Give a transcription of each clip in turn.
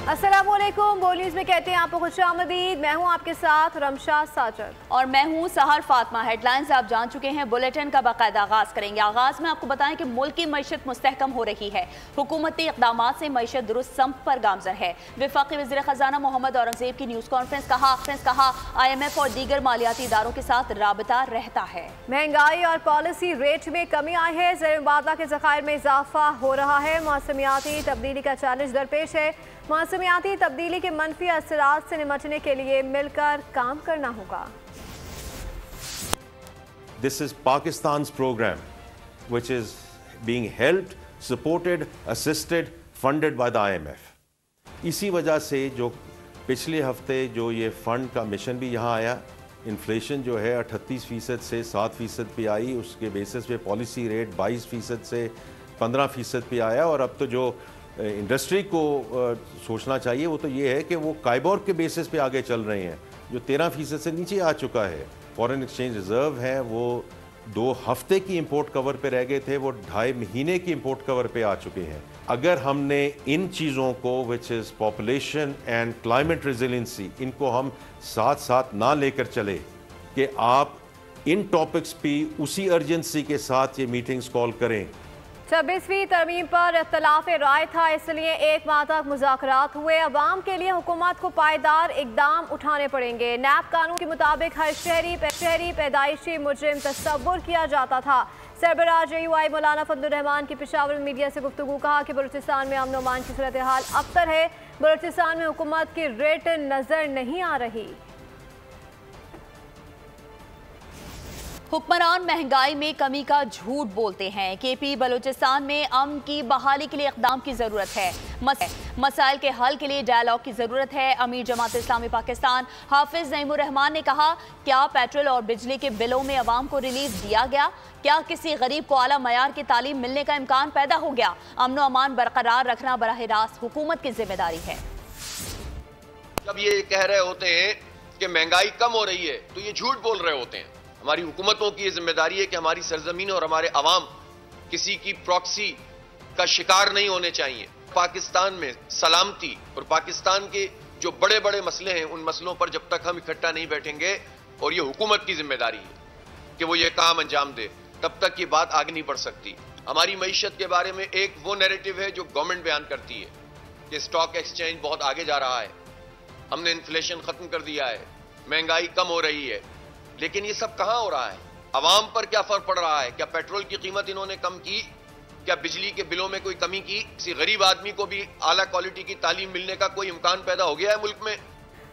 अस्सलामुअलैकुम। बोल न्यूज़ में कहते हैं आपको खुशामदीद। मैं हूं आपके साथ रमशा साजद और मैं हूं सहर फातिमा। हेडलाइंस आप जान चुके हैं, बुलेटिन का बाकायदा आगाज करेंगे। आगाज में आपको बताएं कि मुल्क की मईशत मुस्तहकम हो रही है। हुकूमती इक़दाम से मईशत दुरुस्त संप पर गामजन है। वफाकी वज़ीर ख़जाना मोहम्मद औरंगज़ेब की न्यूज़ कॉन्फ्रेंस कहा IMF और दीगर मालियाती इदारों के साथ राबता रहता है। महंगाई और पॉलिसी रेट में कमी आई है। ज़र मुबादला के ज़खायर में इजाफा हो रहा है। मौसमियाती तब्दीली का चैलेंज दरपेश है। मौसमियाती तब्दीली के मनफी असरात से निपटने के लिए मिलकर काम करना होगा। This is Pakistan's program, which is being helped, supported, assisted, funded by the IMF. इसी वजह से जो पिछले हफ्ते जो ये फंड का मिशन भी यहाँ आया, इन्फ्लेशन जो है 38% से 7% पे आई, उसके बेसिस पे पॉलिसी रेट 22% से 15% पे आया। और अब तो जो इंडस्ट्री को सोचना चाहिए वो तो ये है कि वो काइबोर के बेसिस पे आगे चल रहे हैं, जो 13% से नीचे आ चुका है। फॉरेन एक्सचेंज रिजर्व है वो 2 हफ्ते की इंपोर्ट कवर पे रह गए थे, वो 2.5 महीने की इंपोर्ट कवर पे आ चुके हैं। अगर हमने इन चीज़ों को which is population and climate resiliency, इनको हम साथ साथ ना लेकर चले कि आप इन टॉपिक्स पे उसी अर्जेंसी के साथ ये मीटिंग्स कॉल करें। 26वीं तरमीम पर इख्तलाफ राय था, इसलिए 1 माह तक मुज़ाकरात हुए। अवाम के लिए हुकूमत को पायदार इकदाम उठाने पड़ेंगे। नैब कानून के मुताबिक हर शहरी पैदाइशी मुजरिम तस्वुर किया जाता था। सरबराह JUI मौलाना फजलुर रहमान की पेशावर मीडिया से गुफ्तगू, कहा कि बलूचिस्तान में अमन व अमान की सूरत हाल अबतर है। बलूचिस्तान में हुकूमत की रेट नजर नहीं आ रही। हुक्मरान महंगाई में कमी का झूठ बोलते हैं। KP बलूचिस्तान में अमन की बहाली के लिए इक़दाम की ज़रूरत है। मसाइल के हल के लिए डायलॉग की ज़रूरत है। अमीर जमात इस्लामी पाकिस्तान हाफिज नईमुर रहमान ने कहा, क्या पेट्रोल और बिजली के बिलों में अवाम को रिलीफ दिया गया? क्या किसी गरीब को आला मयार की तालीम मिलने का इम्कान पैदा हो गया? अमन व अमान बरकरार रखना बराह रास्त हुकूमत की जिम्मेदारी है। जब ये कह रहे होते हैं कि महंगाई कम हो रही है तो ये झूठ बोल रहे होते हैं। हमारी हुकूमतों की ये जिम्मेदारी है कि हमारी सरजमीन और हमारे अवाम किसी की प्रॉक्सी का शिकार नहीं होने चाहिए। पाकिस्तान में सलामती और पाकिस्तान के जो बड़े बड़े मसले हैं, उन मसलों पर जब तक हम इकट्ठा नहीं बैठेंगे और ये हुकूमत की जिम्मेदारी है कि वो ये काम अंजाम दे, तब तक ये बात आगे नहीं बढ़ सकती। हमारी मईशत के बारे में एक वो नैरेटिव है जो गवर्नमेंट बयान करती है कि स्टॉक एक्सचेंज बहुत आगे जा रहा है, हमने इन्फ्लेशन खत्म कर दिया है, महंगाई कम हो रही है। लेकिन ये सब कहां हो रहा है? अवाम पर क्या फर्क पड़ रहा है? क्या पेट्रोल की कीमत इन्होंने कम की? क्या बिजली के बिलों में कोई कमी की? किसी गरीब आदमी को भी आला क्वालिटी की तालीम मिलने का कोई इम्कान पैदा हो गया है मुल्क में?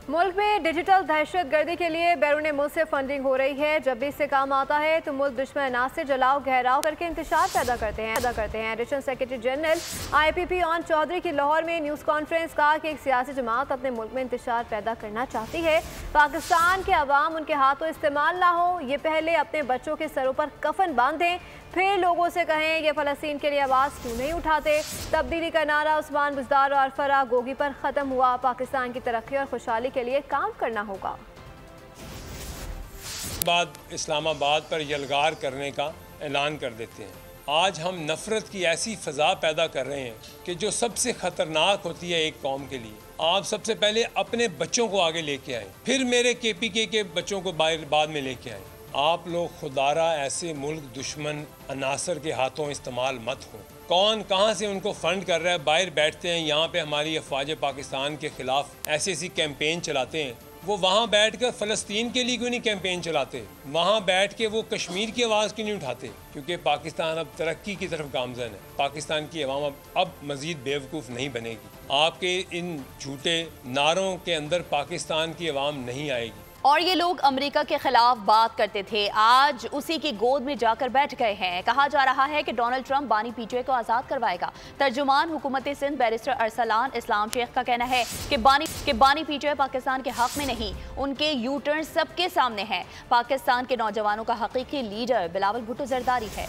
मुल्क में डिजिटल दहशतगर्दी के लिए बैरून मुल्क से फंडिंग हो रही है। जब भी इससे काम आता है तो मुल्क दुश्मन अनासर जलाओ घेराव करके इंतशार पैदा करते हैं। Additional secretary general IPP Awn Chaudhry की लाहौर में न्यूज़ कॉन्फ्रेंस, कहा कि एक सियासी जमात अपने मुल्क में इंतशार पैदा करना चाहती है। पाकिस्तान के अवाम उनके हाथों इस्तेमाल ना हो, ये पहले अपने बच्चों के सरों पर कफन बांधें, फिर लोगों से कहें ये फ़लस्तीन के लिए आवाज़ क्यों नहीं उठाते। तब्दीली का नारा उस्मान बुज़दार और फराह गोगी पर ख़त्म हुआ। पाकिस्तान की तरक्की और खुशहाली के लिए काम करना होगा। बाद इस्लामाबाद पर यलगार करने का ऐलान कर देते हैं। आज हम नफ़रत की ऐसी फ़ज़ा पैदा कर रहे हैं कि जो सबसे ख़तरनाक होती है एक कौम के लिए। आप सबसे पहले अपने बच्चों को आगे लेके आए, फिर मेरे KPK के बच्चों को बाद में लेके आए। आप लोग खुदारा ऐसे मुल्क दुश्मन अनासर के हाथों इस्तेमाल मत हो। कौन कहाँ से उनको फंड कर रहा है? बाहर बैठते हैं, यहाँ पे हमारी अफवाज पाकिस्तान के खिलाफ ऐसी कैंपेन चलाते हैं। वो वहाँ बैठ कर फ़लस्तीन के लिए क्यों नहीं कैंपेन चलाते? वहाँ बैठ के वो कश्मीर की आवाज़ क्यों नहीं उठाते? क्योंकि पाकिस्तान अब तरक्की की तरफ गामज़न है। पाकिस्तान की अवाम अब मज़ीद बेवकूफ़ नहीं बनेगी। आपके इन झूठे नारों के अंदर पाकिस्तान की अवाम नहीं आएगी। और ये लोग अमेरिका के खिलाफ बात करते थे, आज उसी की गोद में जाकर बैठ गए हैं। कहा जा रहा है कि डोनाल्ड ट्रंप बानी PTI को आज़ाद करवाएगा। तर्जुमान हुकूमत सिंध बैरिस्टर अरसलान इस्लाम शेख का कहना है कि बानी PTI पाकिस्तान के हक में नहीं, उनके यू टर्न सबके सामने है। पाकिस्तान के नौजवानों का हकीकी लीडर बिलावल भुट्टो जरदारी है।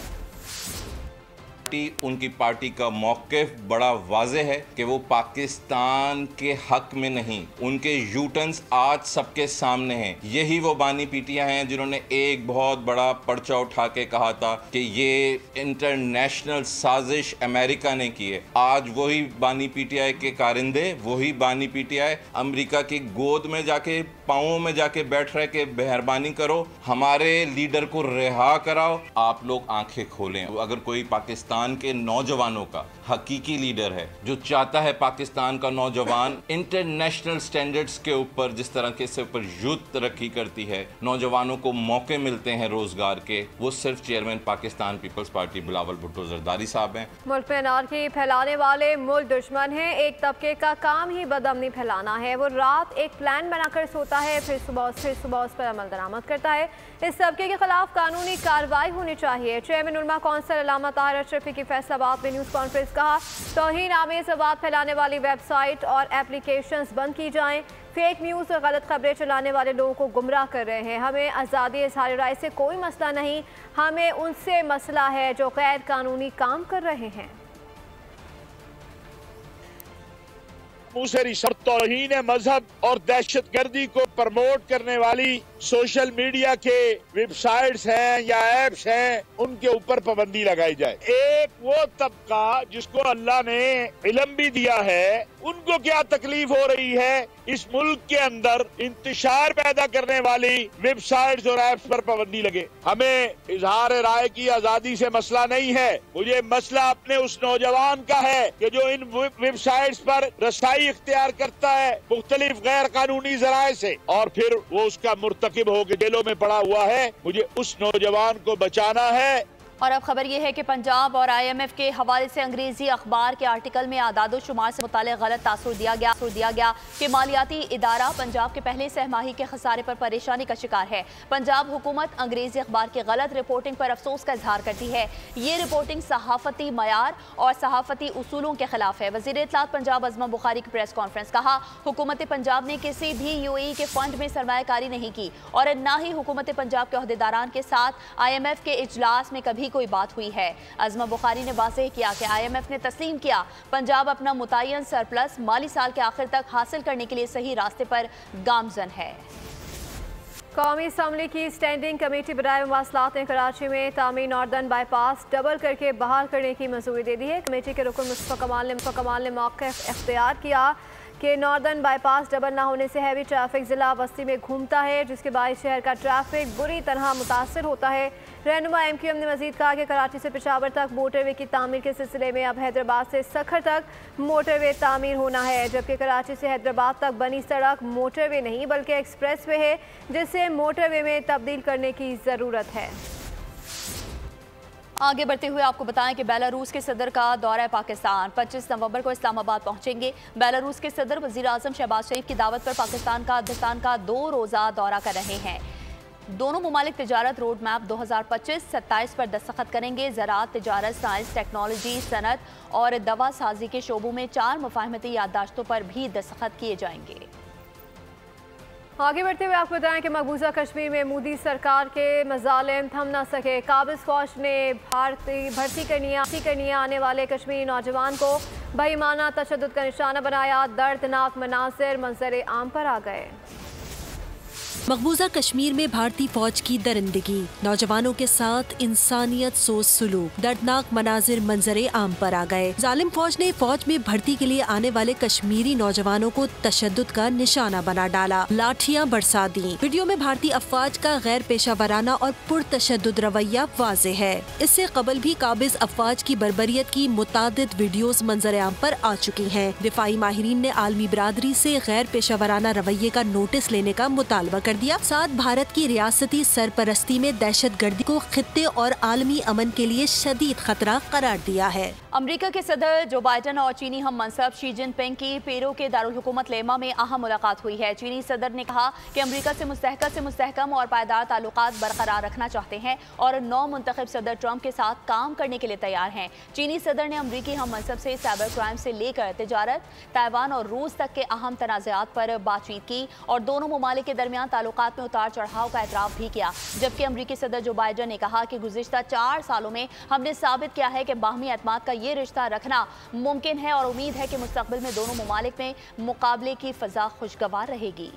उनकी पार्टी का मौक़िफ़ बड़ा वाज़े है कि वो पाकिस्तान के हक में नहीं, उनके यूटर्न्स आज सबके सामने हैं। यही वो बानी पीटियाँ हैं जिन्होंने एक बहुत बड़ा पर्चा उठा के कहा था कि ये इंटरनेशनल साजिश अमेरिका ने की है। आज वही बानी पीटीआई के कारिंदे, वही बानी पीटीआई अमेरिका की गोद में जाके, पाँवों में जाके बैठ रहे कि मेहरबानी करो, हमारे लीडर को रिहा कराओ। आप लोग आंखें खोलें। अगर कोई पाकिस्तान के नौजवानों का हकीकी लीडर है जो चाहता है पाकिस्तान का नौजवान इंटरनेशनल स्टैंडर्ड्स के ऊपर, जिस तरह के इससे ऊपर यूथ तरक्की करती है, नौजवानों को मौके मिलते हैं रोजगार के, वो सिर्फ चेयरमैन पाकिस्तान पीपल्स पार्टी बिलावल भुट्टो जरदारी साहब हैं। मुल्क में अनारकी फैलाने वाले मुल्क दुश्मन हैं। एक तबके का काम ही बदअमनी फैलाना है। वो रात एक प्लान बनाकर सोता है, फिर सुबह उस पर अमल दरामद करता है। इस तबके के खिलाफ कानूनी कार्रवाई होनी चाहिए। चेयरमैन उलमा कौंसिल अल्लामा ताहिर अशरफी की फैसलाबाद में न्यूज़ कॉन्फ्रेंस। कहा, तौहीन आमेज़ बात फैलाने वाली वेबसाइट और एप्लीकेशंस बंद की जाएं। फेक न्यूज़ और गलत खबरें चलाने वाले लोगों को गुमराह कर रहे हैं। हमें आज़ादी इज़हार राय से कोई मसला नहीं, हमें उनसे मसला है जो गैर कानूनी काम कर रहे हैं। मुसरी तौहीन मजहब और दहशतगर्दी को प्रमोट करने वाली सोशल मीडिया के वेबसाइट्स हैं या एप्स हैं, उनके ऊपर पाबंदी लगाई जाए। एक वो तबका जिसको अल्लाह ने इल्म भी दिया है, उनको क्या तकलीफ हो रही है इस मुल्क के अंदर इंतशार पैदा करने वाली वेबसाइट्स और एप्स पर पाबंदी लगे। हमें इजहार राय की आजादी से मसला नहीं है, मुझे मसला अपने उस नौजवान का है कि जो इन वेबसाइट्स पर रसाई इख्तियार करता है मुख्तलिफ गैर कानूनी जराए से, और फिर वो उसका मुर्तकिब होकर जेलों में पड़ा हुआ है। मुझे उस नौजवान को बचाना है। और अब खबर यह है कि पंजाब और IMF के हवाले से अंग्रेजी अखबार के आर्टिकल में आदादो शुमार से मुताल्लिक़ गलत तासुर दिया गया कि मालियाती इदारा पंजाब के पहले सहमाही के खसारे पर परेशानी का शिकार है। पंजाब हुकूमत अंग्रेजी अखबार की गलत रिपोर्टिंग पर अफसोस का इजहार करती है। ये रिपोर्टिंग सहाफ़ती मयार और सहाफ़ती उसूलों के खिलाफ है। वज़ीर इत्तलात पंजाब अज़मा बुखारी की प्रेस कॉन्फ्रेंस। कहा, हुकूमत पंजाब ने किसी भी UAE के फंड में सरमायाकारी नहीं की और न ही हुकूमत पंजाब के अहदेदारान के साथ IMF के इजलास में कभी कोई बात हुई है। अज़मा बुखारी ने वाज़ेह किया कि IMF ने तस्लीम किया पंजाब अपना मुतय्यन सरप्लस माली साल के आखिर तक हासिल करने के लिए सही रास्ते पर गामज़न है। कौमी असम्बली की स्टैंडिंग कमेटी बराए मवासलात ने कराची में तामीर नॉर्दर्न बाईपास डबल करके बहाल करने की मंजूरी दे दी है। कमेटी के रुकन मुस्तफ़ा कमाल ने मौक़िफ़ इख्तियार किया कि नॉर्दर्न बाईपास डबल ना होने से हैवी ट्रैफिक ज़िला बस्ती में घूमता है, जिसके बायस शहर का ट्रैफिक बुरी तरह मुतासर होता है। रहनुमा MQM ने मजीद कहा कि कराची से पेशावर तक मोटरवे की तामीर के सिलसिले में अब हैदराबाद से सखर तक मोटरवे तामीर होना है, जबकि कराची से हैदराबाद तक बनी सड़क मोटरवे नहीं बल्कि एक्सप्रेस वे है, जिसे मोटरवे में तब्दील करने की ज़रूरत है। आगे बढ़ते हुए आपको बताएं कि बेलारूस के सदर का दौरा पाकिस्तान 25 नवंबर को इस्लामाबाद पहुंचेंगे। बेलारूस के सदर वज़ीर आज़म शहबाज शरीफ की दावत पर पाकिस्तान का 2 रोज़ा दौरा कर रहे हैं। दोनों मुमालिक तिजारत रोड मैप 2025-27 पर दस्तखत करेंगे। ज़राअत, तिजारत, साइंस, टेक्नोलॉजी, सनत और दवा साजी के शोबों में 4 मुफाहमती याददाश्तों पर भी दस्तखत किए जाएंगे। आगे बढ़ते हुए आपको बताएं कि मकबूजा कश्मीर में मोदी सरकार के मजालिम थम न सके। काबिज फौज ने भर्ती करने आने वाले कश्मीरी नौजवान को बेईमाना तशद्दुद का निशाना बनाया। दर्दनाक मनाज़िर मंजर आम पर आ गए। मकबूजा कश्मीर में भारतीय फौज की दरिंदगी, नौजवानों के साथ इंसानियत सोच सुलूक, दर्दनाक मनाजिर मंजरे आम पर आ गए। जालिम फौज ने फौज में भर्ती के लिए आने वाले कश्मीरी नौजवानों को तशद्दुद का निशाना बना डाला, लाठियां बरसा दी। वीडियो में भारतीय अफवाज का गैर पेशा वराना और पुरतशद्दुद रवैया वाज़े है। इससे कबल भी काबिज अफवाज की बर्बरियत की मुतादिद वीडियोज मंजर आम पर आ चुकी हैं। दिफाई माहिरीन ने आलमी बिरादरी से गैर पेशा वराना रवैये का नोटिस लेने का मुतालबा कर दिया। साथ भारत की रियासती सरपरस्ती में दहशत गर्दी को खित्ते और आलमी अमन के लिए शदीद खतरा करार दिया है। अमेरिका के सदर जो बाइडन और चीनी हम मनसब शी जिनपिंग की पेरू के दारुल हुकूमत लेमा में अहम मुलाकात हुई है। चीनी सदर ने कहा कि अमेरिका से मुस्तहकम और पायदार ताल्लुकात बरकरार रखना चाहते हैं और नौ मुंतखब सदर ट्रंप के साथ काम करने के लिए तैयार हैं। चीनी सदर ने अमरीकी हम मनसब से साइबर क्राइम से लेकर तिजारत, ताइवान और रूस तक के अहम तनाज़ात पर बातचीत की और दोनों ममालिक के दरमियान ताल्लुकात में उतार चढ़ाव का एतराफ़ भी किया। जबकि अमरीकी सदर जो बाइडन ने कहा कि गुज़िश्ता 4 सालों में हमने साबित किया है कि बाहमी एतमाद का ये रिश्ता रखना मुमकिन है और उम्मीद है कि मुस्तकबिल में दोनों ममालिक में मुकाबले की फ़ज़ा खुशगवार रहेगी।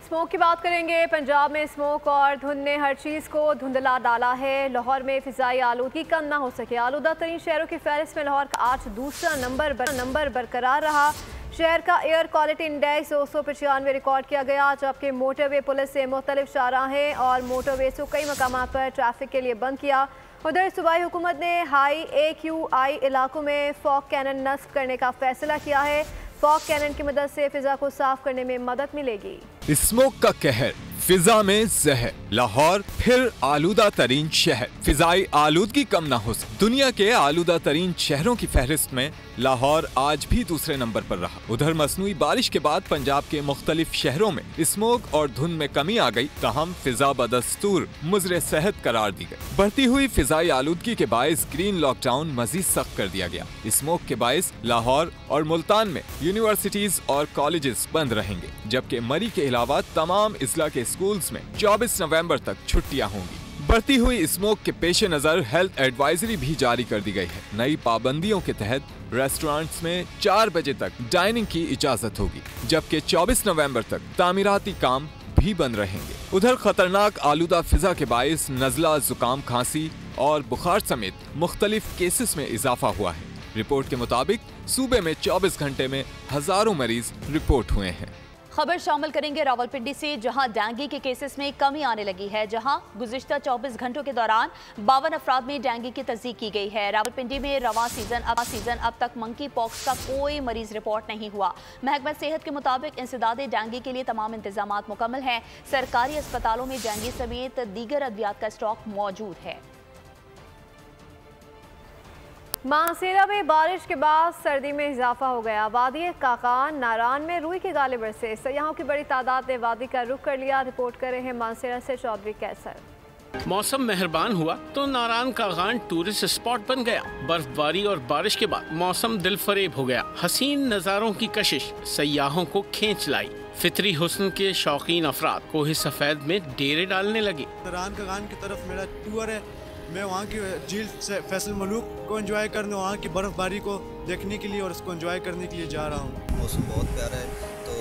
स्मोक की बात करेंगे। पंजाब में स्मोक और धुंध ने हर चीज़ को धुंधला डाला है। लाहौर में फ़िज़ाई आलूदगी कम ना हो सके। आलूदा तरीन शहरों की फहरिस्त में लाहौर का आज दूसरा नंबर बरकरार रहा। शहर का एयर क्वालिटी इंडेक्स 295 रिकॉर्ड किया गया, जबकि मोटरवे पुलिस से मुख्तलिफ शाहराहें और मोटरवे को कई मकामात पर ट्रैफिक के लिए बंद किया। उधर सूबाई हुकूमत ने हाई AQI इलाकों में फॉग कैनन नस्ब करने का फैसला किया है। फॉग कैनन की मदद से फिजा को साफ करने में मदद मिलेगी। स्मोक का कहर, फिजा में जहर, लाहौर फिर आलूदा तरीन शहर। फिजाई आलूदगी कम ना हो सके। दुनिया के आलूदा तरीन शहरों की फहरिस्त में लाहौर आज भी दूसरे नंबर पर रहा। उधर मसनूई बारिश के बाद पंजाब के मुख्तलिफ शहरों में स्मोक और धुंध में कमी आ गई, तहम फिजा बदस्तूर मुजरे सेहत करार दी गई। बढ़ती हुई फिजाई आलूदगी के बायस ग्रीन लॉकडाउन मजीद सख्त कर दिया गया। स्मोक के बायस लाहौर और मुल्तान में यूनिवर्सिटीज और कॉलेजेस बंद रहेंगे, जबकि मरी के अलावा तमाम इजला के स्कूल्स में 24 नवंबर तक छुट्टियां होंगी। बढ़ती हुई स्मोक के पेश नजर हेल्थ एडवाइजरी भी जारी कर दी गई है। नई पाबंदियों के तहत रेस्टोरेंट्स में 4 बजे तक डाइनिंग की इजाजत होगी, जबकि 24 नवंबर तक तामीराती काम भी बंद रहेंगे। उधर खतरनाक आलूदा फिजा के बायस नजला, जुकाम, खांसी और बुखार समेत मुख्तलिफ केसेस में इजाफा हुआ है। रिपोर्ट के मुताबिक सूबे में 24 घंटे में हजारों मरीज रिपोर्ट हुए हैं। खबर शामिल करेंगे रावलपिंडी से, जहां डेंगू के केसेस में कमी आने लगी है। जहां गुज़िश्ता 24 घंटों के दौरान 52 अफराद में डेंगू की तस्दीक की गई है। रावलपिंडी में रवां सीजन अब तक मंकी पॉक्स का कोई मरीज रिपोर्ट नहीं हुआ। महकमा सेहत के मुताबिक इंसदादे डेंगू के लिए तमाम इंतजाम मुकम्मल हैं। सरकारी अस्पतालों में डेंगू समेत दीगर अद्वियात का स्टॉक मौजूद है। मानसेरा में बारिश के बाद सर्दी में इजाफा हो गया। वादी काकान, नारान में रूई के गाले बरसे। सयाहों की बड़ी तादाद ने वादी का रुख कर लिया। रिपोर्ट कर रहे हैं मानसेरा से चौधरी कैसर। मौसम मेहरबान हुआ तो नारान कागान टूरिस्ट स्पॉट बन गया। बर्फबारी और बारिश के बाद मौसम दिल फरेब हो गया। हसीन नज़ारों की कशिश सयाहों को खींच लाई। फितरी हुस्न के शौकीन अफराद कोहे सफेद में डेरे डालने लगे। नारान कागान की तरफ मेरा टूर है। मैं वहाँ की झील से फैसल मलूक को एंजॉय करने, वहाँ की बर्फबारी को देखने के लिए और उसको एंजॉय करने के लिए जा रहा हूँ। मौसम बहुत प्यारा है, तो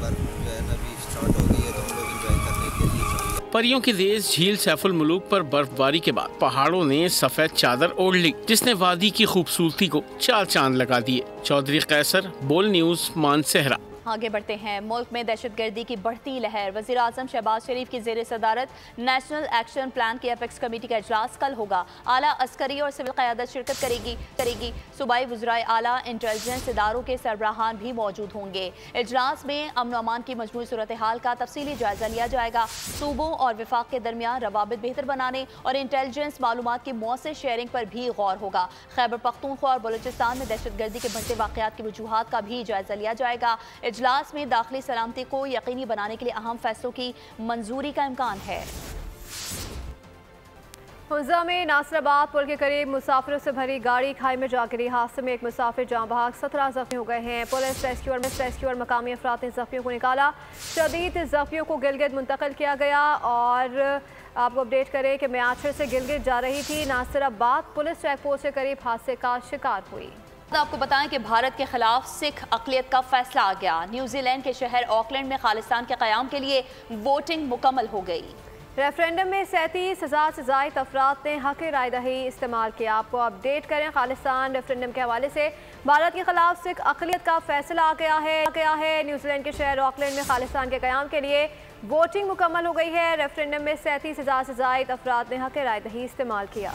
बर्फ जो है ना अभी स्टार्ट हो गई है, तो हम लोग एंजॉय करने के लिए। परियों की तेज झील सैफुल मलूक पर बर्फबारी के बाद पहाड़ों ने सफेद चादर ओढ़ ली, जिसने वादी की खूबसूरती को चार चांद लगा दिए। चौधरी कैसर, बोल न्यूज़, मानसेहरा। आगे बढ़ते हैं। मुल्क में दहशतगर्दी की बढ़ती लहर। वज़ीर आज़म शहबाज शरीफ की ज़ेर सदारत नेशनल एक्शन प्लान की एपेक्स कमेटी का इजलास कल होगा। आला अस्करी और सिविल क़यादत शिरकत करेगी। सूबाई वज़राए आला इंटेलिजेंस इदारों के सरबराहान भी मौजूद होंगे। इजलास में अमन अमान की मजमूई सूरत हाल का तफसीली जायजा लिया जाएगा। सूबों और विफाक के दरमियान रवाबित बेहतर बनाने और इंटेलिजेंस मालूमात की मौसर शेयरिंग पर भी गौर होगा। खैबर पख्तूनख्वा और बलूचिस्तान में दहशतगर्दी के बढ़ते वाक़यात की वजूहात का भी जायजा लिया जाएगा। इजलास में दाखिली सलामती को यकीनी बनाने के लिए अहम फैसलों की मंजूरी का इम्कान है। हुंजा में नासराबाद पुल के करीब मुसाफिरों से भरी गाड़ी खाई में जा गिरी। हादसे में एक मुसाफिर जाँ बहक, 17 जख्मी हो गए हैं। पुलिस रेस्क्यू और मकामी अफराद ने जख्मियों को निकाला। शदीद जख्मियों को गिलगित मुंतकिल किया गया। और आपको अपडेट करें कि म्याचर से गिलगित जा रही थी। नासराबाद पुलिस चेक पोस्ट के करीब हादसे का शिकार हुई। आपको बताएं कि भारत के खिलाफ सिख अक़लियत का फैसला आ गया। न्यूजीलैंड के शहर ऑकलैंड में खालिस्तान के क़याम के लिए वोटिंग मुकम्मल हो गई। रेफरेंडम में 37,000 से ज़ायद अफराद ने हक़ राय दही इस्तेमाल किया। आपको अपडेट करें, खालिस्तान रेफरेंडम के हवाले से भारत के खिलाफ सिख अक़लियत का फैसला आ गया है। न्यूजीलैंड के शहर ऑकलैंड में खालिस्तान के क़याम के लिए वोटिंग मुकम्मल हो गई है। रेफरेंडम में 37,000 से ज़ायद अफराद ने हक़ राय दही इस्तेमाल किया।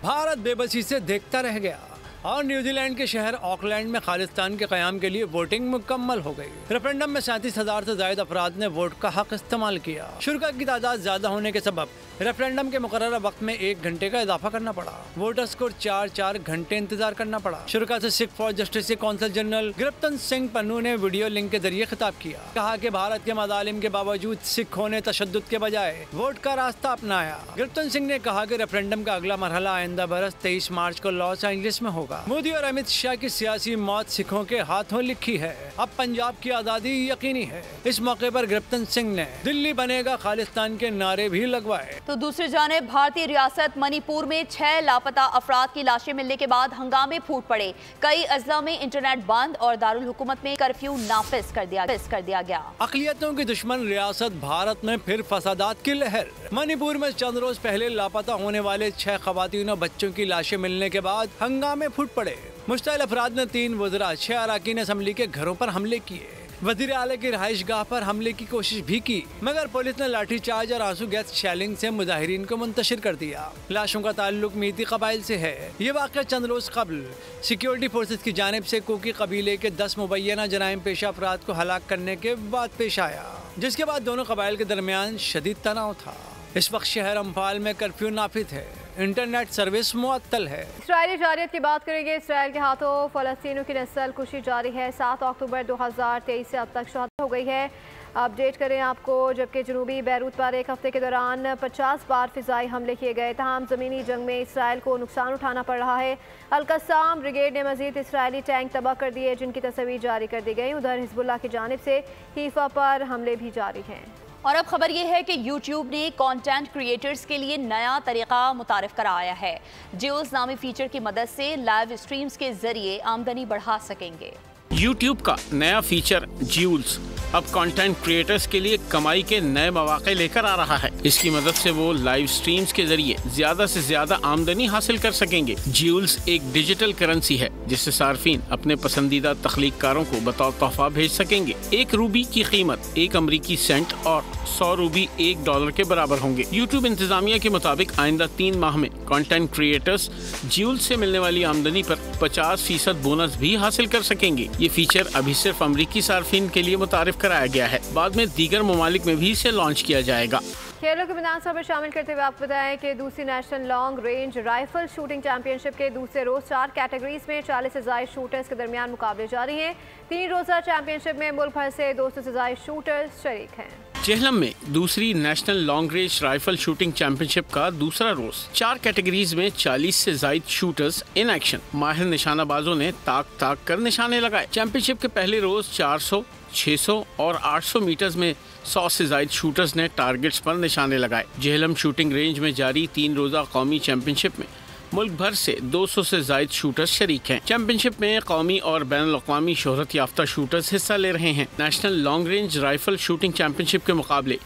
भारत बेबसी से देखता रह गया। और न्यूजीलैंड के शहर ऑकलैंड में खालिस्तान के क़याम के लिए वोटिंग मुकम्मल हो गई। रेफरेंडम में 37,000 से ज्यादा अफराद ने वोट का हक इस्तेमाल किया। शुरा की तादाद ज्यादा होने के सबब रेफरेंडम के मुकर्रर वक्त में 1 घंटे का इजाफा करना पड़ा। वोटर्स को 4 घंटे इंतजार करना पड़ा। शुरा से सिख फॉर जस्टिस के कौंसल जनरल गुरबचन सिंह पन्नू ने वीडियो लिंक के जरिए खिताब किया। कहा कि भारत के मज़ालिम के बावजूद सिखों ने तशद्दुद के बजाय वोट का रास्ता अपनाया। गुरबचन सिंह ने कहा कि रेफरेंडम का अगला मरहला आइंदा बरस 23 मार्च को लॉस एंजलिस में होगा। मोदी और अमित शाह की सियासी मौत सिखों के हाथों लिखी है। अब पंजाब की आज़ादी यकीनी है। इस मौके पर गुरबचन सिंह ने दिल्ली बनेगा खालिस्तान के नारे भी लगवाए। तो दूसरी जानिब भारतीय रियासत मणिपुर में 6 लापता अफराद की लाशें मिलने के बाद हंगामे फूट पड़े। कई अजला में इंटरनेट बंद और दारुल हुकूमत में कर्फ्यू नाफिज कर दिया गया। अक़लियतों की दुश्मन रियासत भारत में फिर फसादात की लहर। मणिपुर में चंद रोज पहले लापता होने वाले 6 ख़वातीन और बच्चों की लाशें मिलने के बाद हंगामे फूट पड़े। मुश्तइल अफराद ने 3 वज़रा 6 अरकान असम्बली के घरों पर हमले किए। वज़ीर आला की रहाइश गाह पर हमले की कोशिश भी की, मगर पुलिस ने लाठीचार्ज और आंसू गैस शेलिंग से मुजाहिरीन को मुंतशिर कर दिया। लाशों का ताल्लुक मीती कबाइल से है। ये वाक़या चंद रोज कबल सिक्योरिटी फोर्सेज की जानिब से कोकी कबीले के 10 मुबैना जराइम पेशा अफराद को हलाक करने के बाद पेश आया, जिसके बाद दोनों कबाइल के दरमियान शदीद तनाव था। इस वक्त शहर अम्फाल में कर्फ्यू नाफिज है। इंटरनेट सर्विस मुअत्तल है। इसराइली जारियत की बात करेंगे। इसराइल के हाथों फ़लस्तीनियों की नस्ल कुशी जारी है। 7 अक्टूबर 2023 से अब तक शहादत हो गई है। अपडेट करें आपको, जबकि जनूबी बैरूत पर एक हफ्ते के दौरान 50 बार फ़िज़ाई हमले किए गए। तमाम ज़मीनी जंग में इसराइल को नुकसान उठाना पड़ रहा है। अल-कस्साम ब्रिगेड ने मज़ीद इसराइली टैंक तबाह कर दिए, जिनकी तस्वीर जारी कर दी गई। उधर हिज़्बुल्लाह की जानिब से हीफा पर हमले भी जारी हैं। और अब खबर यह है कि YouTube ने कंटेंट क्रिएटर्स के लिए नया तरीका मुतारिफ कराया है। ज्यूल्स नामी फीचर की मदद से लाइव स्ट्रीम्स के जरिए आमदनी बढ़ा सकेंगे। YouTube का नया फीचर ज्यूल्स अब कंटेंट क्रिएटर्स के लिए कमाई के नए मौके लेकर आ रहा है। इसकी मदद से वो लाइव स्ट्रीम्स के जरिए ज्यादा से ज्यादा आमदनी हासिल कर सकेंगे। ज्यूल्स एक डिजिटल करेंसी है जिससे सार्फिन अपने पसंदीदा तख्लीककारों को बतौर तोहफा भेज सकेंगे। 1 रूबी की कीमत 1 अमरीकी सेंट और 100 रूबी $1 के बराबर होंगे। यूट्यूब इंतजामिया के मुताबिक आइंदा 3 माह में कंटेंट क्रिएटर्स ज्यूल्स से मिलने वाली आमदनी पर 50% बोनस भी हासिल कर सकेंगे। ये फीचर अभी सिर्फ अमरीकी सार्फिन के लिए मुतारिफ कराया गया है। बाद में दीगर ममालिक में भी इसे लॉन्च किया जाएगा। खेलों के मैदान में शामिल करते हुए आपको बताएं कि दूसरी national long range rifle shooting championship के दूसरे रोज 4 कैटेगरीज में 40 से ज्यादा शूटर्स के दरमियान मुकाबले जारी हैं। 3 रोजा चैंपियनशिप में मुल्क भर से 200 से ज्यादा शूटर्स शरीक हैं। जेहलम में दूसरी national long range rifle shooting championship का दूसरा रोज 4 कैटेगरीज में 40 से ज्यादा शूटर्स इन एक्शन। माहिर निशानाबाजों ने ताक कर निशाने लगाए। चैंपियनशिप के पहले रोज 400, 600 और 800 मीटर्स में 100 से ज्यादा शूटर्स ने टारगेट्स पर निशाने लगाए। जेहलम शूटिंग रेंज में जारी 3 रोजा कौमी चैंपियनशिप में मुल्क भर से 200 से ज्यादा शूटर्स शरीक हैं। चैंपियनशिप में कौमी और बैनुल अक़वामी शोहरत याफ्ता शूटर्स हिस्सा ले रहे हैं। National long range rifle shooting championship के मुकाबले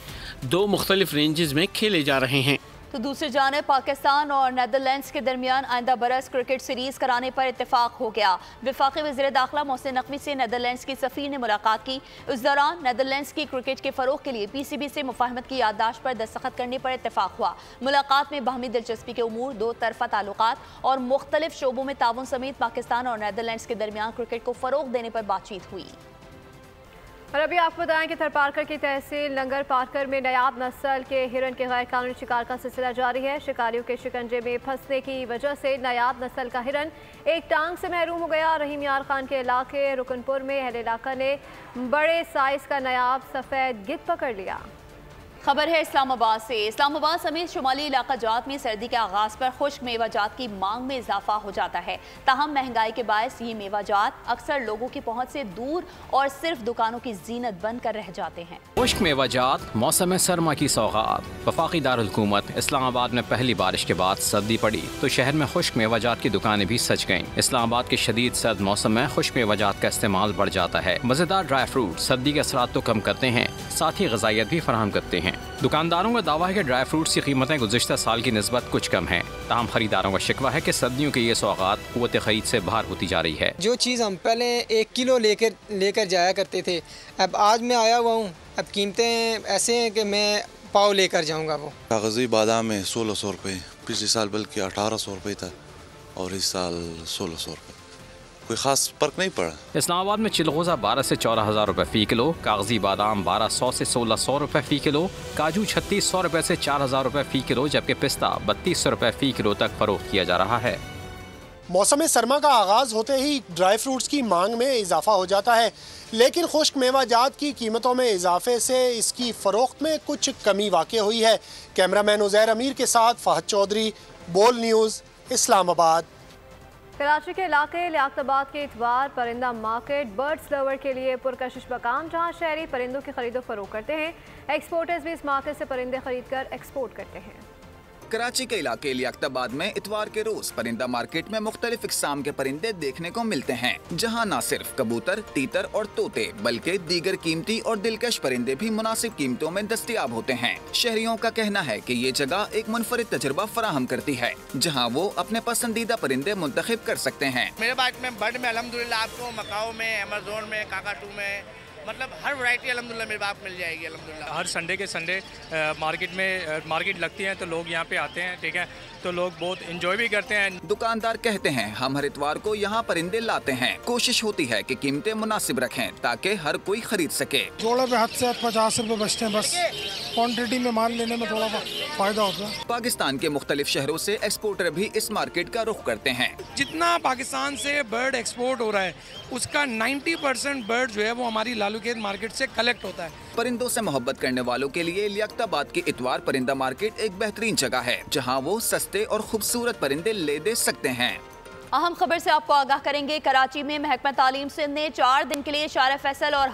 2 मुख्तलिफ रेंजेस में खेले जा रहे हैं। तो दूसरी जानिब पाकिस्तान और नीदरलैंड्स के दरमियान आइंदा बरस क्रिकेट सीरीज कराने पर इत्तेफाक हो गया। वफाकी वज़ीर दाखिला मोहसिन नकवी से नीदरलैंड्स की सफ़ीर ने मुलाकात की। उस दौरान नीदरलैंड्स की क्रिकेट के फ़रोग़ के लिए PCB से मुफ़ाहमत की याददाश्त पर दस्तखत करने पर इत्तेफाक हुआ। मुलाकात में बाहमी दिलचस्पी के उमूर, 2 तरफ़ा ताल्लुकात और मुख्तलिफ शोबों में ताउन समेत पाकिस्तान और नीदरलैंड्स के दरमियान क्रिकेट को फ़रोग़ देने पर बातचीत हुई। और अभी आपको बताएं कि थरपारकर की तहसील लंगर पारकर में नायाब नस्ल के हिरन के गैर कानूनी शिकार का सिलसिला जारी है। शिकारियों के शिकंजे में फंसने की वजह से नायाब नस्ल का हिरन एक टांग से महरूम हो गया। रहीम यार खान के इलाके रुकनपुर में अहले इलाका ने बड़े साइज का नायाब सफ़ेद गिद्ध पकड़ लिया। खबर है इस्लामाबाद से। इस्लामाबाद समेत शुमाली इलाका जात में सर्दी के आगाज पर खुश्क मेवा जात की मांग में इजाफा हो जाता है। ताहम महंगाई के बायस ये मेवा जात अक्सर लोगों की पहुंच से दूर और सिर्फ दुकानों की जीनत बनकर रह जाते हैं। खुश्क मेवा जात मौसम सरमा की सौगात। वफाकी दारुल हुकूमत इस्लामाबाद में पहली बारिश के बाद सर्दी पड़ी तो शहर में खुश्क मेवा जात की दुकानें भी सज गईं। इस्लामाबाद के शदीद सर्द मौसम में खुश्क मेवा जात का इस्तेमाल बढ़ जाता है। मज़ेदार ड्राई फ्रूट सर्दी के असरात तो कम करते हैं, साथ ही ग़िज़ाइयत भी फराहम करते हैं। दुकानदारों का दावा है कि ड्राई फ्रूट्स की कीमतें गुज़िश्ता साल की निस्बत कुछ कम हैं। ताहम खरीदारों का शिकवा है कि सर्दियों के ये सौगात क़ुव्वत ख़रीद से बाहर होती जा रही है। जो चीज़ हम पहले 1 किलो लेकर जाया करते थे, अब आज मैं आया हुआ हूँ, अब कीमतें ऐसे हैं कि मैं पाव लेकर जाऊँगा। वो कागज़ी बादाम है 1600 रुपये, पिछले साल बल्कि 1800 रुपये था। और इस साल 1600 रुपये। कोई ख़ास फ़र्क नहीं पड़ा। इस्लामाबाद में चिलगोज़ा 12 से 14,000 रुपये फ़ी किलो, कागजी बादाम 1200 से 1600 रुपये फ़ी किलो, काजू 3600 रुपये से 4000 रुपये फ़ी किलो, जबकि पिस्ता 3200 रुपये फ़ी किलो तक फरोख्त किया जा रहा है। मौसम सरमा का आगाज होते ही ड्राई फ्रूट्स की मांग में इजाफा हो जाता है, लेकिन खुश्क मेवाजात की कीमतों में इजाफे से इसकी फरोख्त में कुछ कमी वाक़ हुई है। कैमरामैन उज़ैर अमीर के साथ फहद चौधरी, बोल न्यूज़, इस्लामाबाद। कराची के इलाके लियाकताबाद के इतवार परिंदा मार्केट बर्ड्स लवर के लिए पुरकशिश मकाम, जहां शहरी परिंदों की खरीदो फरोख्त करते हैं। एक्सपोर्टर्स भी इस मार्केट से परिंदे खरीद कर एक्सपोर्ट करते हैं। कराची के इलाके लियाकताबाद में इतवार के रोज परिंदा मार्केट में मुख्तलिफ इक़साम के परिंदे देखने को मिलते हैं, जहां न सिर्फ कबूतर, तीतर और तोते बल्कि दीगर कीमती और दिलकश परिंदे भी मुनासिब कीमतों में दस्तयाब होते हैं। शहरियों का कहना है कि ये जगह एक मुनफरिद तजुर्बा फराहम करती है, जहां वो अपने पसंदीदा परिंदे मुंतखब कर सकते हैं। मेरे बाग में बर्ड में अल्हम्दुलिल्लाह आपको मकाओ में, अमेज़न में, काकाटू में, मतलब हर वैरायटी अल्हम्दुलिल्लाह मेरे बाग मिल जाएगी अल्हम्दुलिल्लाह। हर संडे के संडे मार्केट लगती है तो लोग यहाँ पे आते हैं, ठीक है, तो लोग बहुत एंजॉय भी करते हैं। दुकानदार कहते हैं हम हर इतवार को यहाँ परिंदे लाते हैं, कोशिश होती है कि कीमतें मुनासिब रखें ताकि हर कोई खरीद सके। जोड़े पे हद से 50 रुपए बचते हैं, बस क्वांटिटी में माल लेने में थोड़ा फायदा होता है। पाकिस्तान के मुख्तलिफ शहरों से एक्सपोर्टर भी इस मार्केट का रुख करते हैं। जितना पाकिस्तान से बर्ड एक्सपोर्ट हो रहा है उसका 90% बर्ड जो है वो हमारी लालूखेत मार्केट से कलेक्ट होता है। परिंदों से मोहब्बत करने वालों के लिए लियाकताबाद की इतवार परिंदा मार्केट एक बेहतरीन जगह है, जहां वो सस्ते और खूबसूरत परिंदे ले दे सकते हैं। अहम खबर से आपको आगाह करेंगे। कराची में महकमा तालीम सिंध ने 4 दिन के लिए शार फैसल और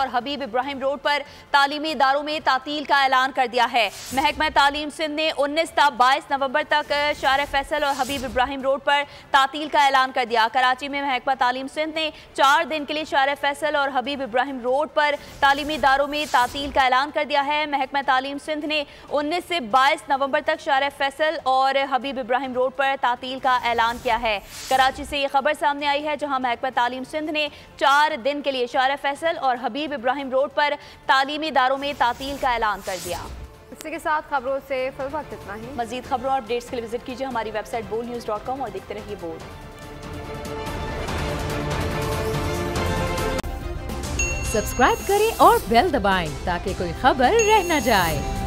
हबीब इब्राहिम रोड पर तालीमी इदारों में तातील का ऐलान कर दिया है। महकमा तालीम सिंध ने 19 से 22 नवंबर तक शार फैसल और हबीब इब्राहिम रोड पर तातील का ऐलान कर दिया। कराची में महकमा तालीम सिंध ने 4 दिन के लिए शार फैसल और हबीब इब्राहिम रोड पर तालीमी इदारों में तातील का ऐलान कर दिया है। महकमा तालीम सिंध ने 19 से 22 नवंबर तक शार फैसल और हबीब इब्राहिम रोड पर तातील का ऐलान किया है। कराची से ये खबर सामने आई है, जहां महकमा तालीम सिंध ने 4 दिन के लिए शार फैसल और हबीब इब्राहिम रोड पर तालीमी इदारों में तातील का ऐलान कर दिया। इसी के साथ खबरों से फिल वक्त इतना ही। मजीद खबरों और अपडेट्स के लिए विजिट कीजिए हमारी वेबसाइट bolnews.com और देखते रहिए बोल। सब्सक्राइब करें और बेल दबाएं ताकि कोई खबर रह न जाए।